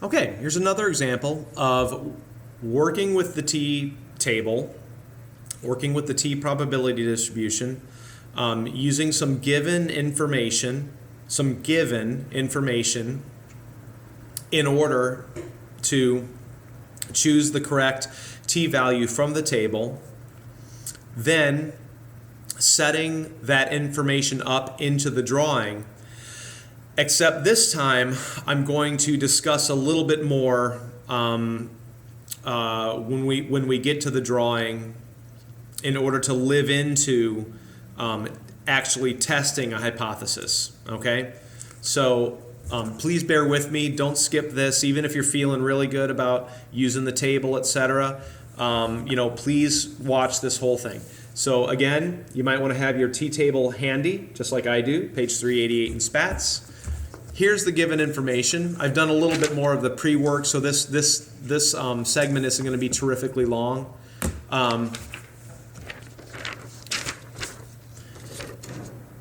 Okay, here's another example of working with the t-table, working with the t-probability distribution, using some given information in order to choose the correct t-value from the table, then setting that information up into the drawing. Except this time, I'm going to discuss a little bit more when we get to the drawing, in order to live into actually testing a hypothesis. Okay, so please bear with me. Don't skip this, even if you're feeling really good about using the table, etc. Please watch this whole thing. So again, you might want to have your t-table handy, just like I do, page 388 in SPATS. Here's the given information. I've done a little bit more of the pre-work, so this segment isn't going to be terrifically long. I'm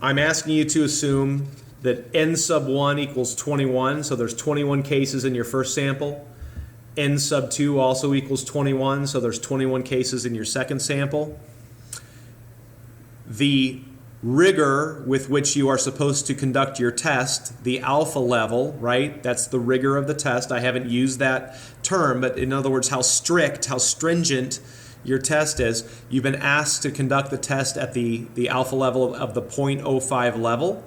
asking you to assume that n sub 1 equals 21, so there's 21 cases in your first sample. N sub 2 also equals 21, so there's 21 cases in your second sample. The rigor with which you are supposed to conduct your test, the alpha level, right? That's the rigor of the test. I haven't used that term, but in other words, how strict, how stringent your test is. You've been asked to conduct the test at the alpha level of the 0.05 level.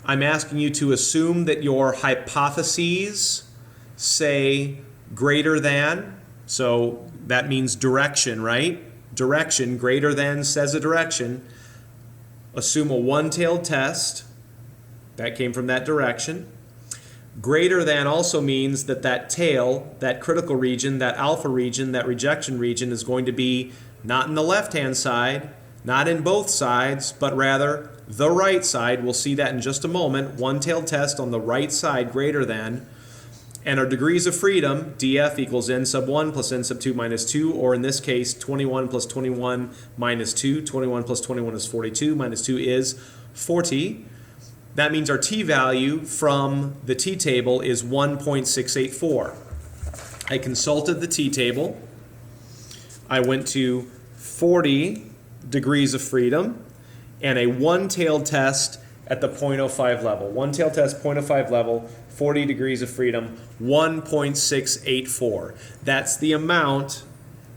I'm asking you to assume that your hypotheses say greater than, so that means direction, right? Direction, greater than says a direction. Assume a one-tailed test. That came from that direction. Greater than also means that that tail, that critical region, that alpha region, that rejection region is going to be not in the left-hand side, not in both sides, but rather the right side. We'll see that in just a moment. One-tailed test on the right side greater than. And our degrees of freedom, df equals n sub 1 plus n sub 2 minus 2, or in this case, 21 plus 21 minus 2. 21 plus 21 is 42, minus 2 is 40. That means our t-value from the t-table is 1.684. I consulted the t-table. I went to 40 degrees of freedom and a one-tailed test at the 0.05 level. One-tailed test, 0.05 level, 40 degrees of freedom, 1.684. That's the amount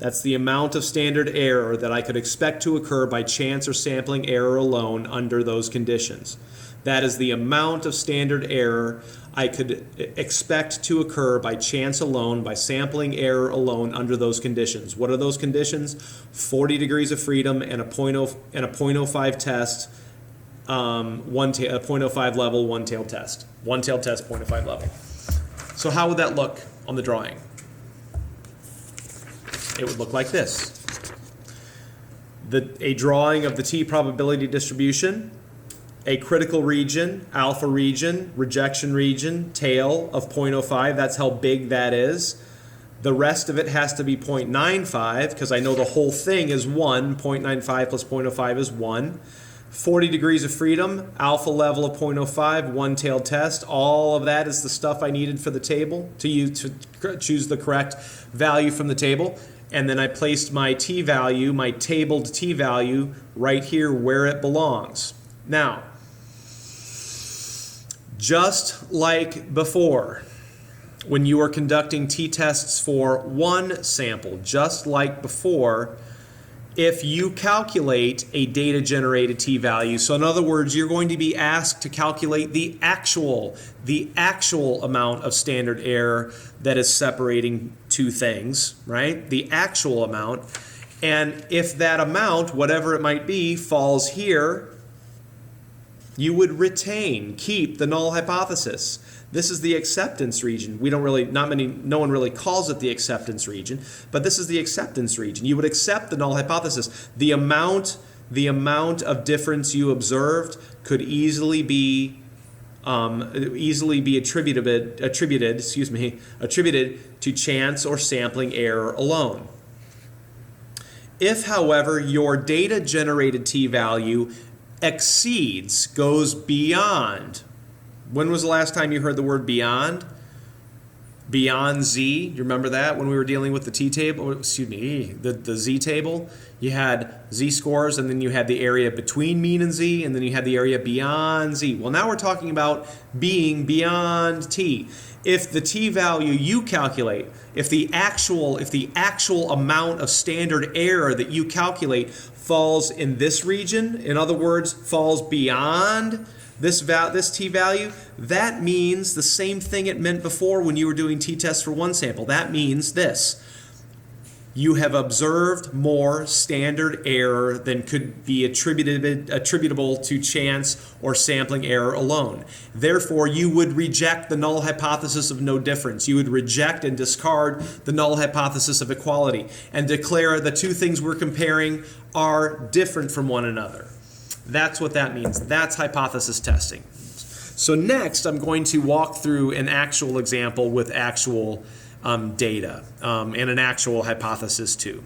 of standard error that I could expect to occur by chance or sampling error alone under those conditions. That is the amount of standard error I could expect to occur by chance alone, by sampling error alone under those conditions. What are those conditions? 40 degrees of freedom and a 0.05 test, a 0.05 level one-tailed test. One-tailed test, 0.05 level. So how would that look on the drawing? It would look like this. A drawing of the t-probability distribution, a critical region, alpha region, rejection region, tail of 0.05. That's how big that is. The rest of it has to be 0.95 because I know the whole thing is 1. 0.95 plus 0.05 is 1. 40 degrees of freedom, alpha level of 0.05, one-tailed test. All of that is the stuff I needed for the table to choose the correct value from the table. And then I placed my t-value, my tabled t-value, right here where it belongs. Now, just like before, when you are conducting t-tests for one sample, just like before, if you calculate a data-generated t-value, so in other words, you're going to be asked to calculate the actual amount of standard error that is separating two things, right? The actual amount. And if that amount, whatever it might be, falls here, you would keep the null hypothesis. This is the acceptance region. No one really calls it the acceptance region, but this is the acceptance region. You would accept the null hypothesis. The amount of difference you observed could easily be attributed to chance or sampling error alone. If, however, your data-generated t-value goes beyond. When was the last time you heard the word beyond? beyond z. You remember that when we were dealing with the t-table, excuse me, the z-table? You had z-scores, and then you had the area between mean and z, and then you had the area beyond z. Well, now we're talking about being beyond t. If the t-value you calculate, if the actual amount of standard error that you calculate falls in this region, in other words, falls beyond this t-value, that means the same thing it meant before when you were doing t-tests for one sample. That means this: you have observed more standard error than could be attributable to chance or sampling error alone. Therefore, you would reject the null hypothesis of no difference. You would reject and discard the null hypothesis of equality and declare the two things we're comparing are different from one another. That's what that means. That's hypothesis testing. So next, I'm going to walk through an actual example with actual data and an actual hypothesis too.